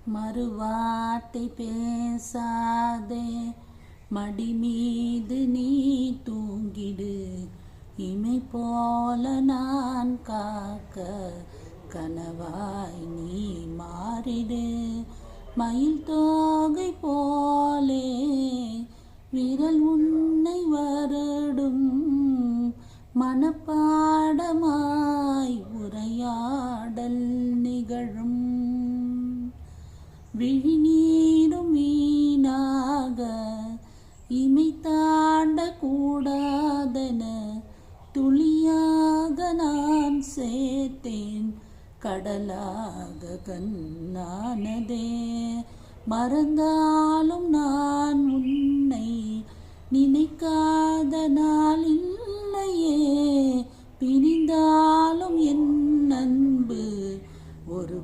மறுவார்த்தை பேசாதே, மடி மீது நீ தூங்கிடு. இமை போல நான் காக்க கனவாய் நீ மாறிடு. மயில் தோகை போலே விரல் உன்னை வருடும். மனப்பாடமாய் உரையாடல் நிகழும். விழிநீரும் வீணாக இமை தாண்ட கூடாதென துளியாக நான் சேர்த்தேன், கடலாக கண்ணானதே. மறந்தாலும் நான் உன்னை நினைக்காத நாள் இல்லையே. பிரிந்தாலும் என் அன்பு ஒரு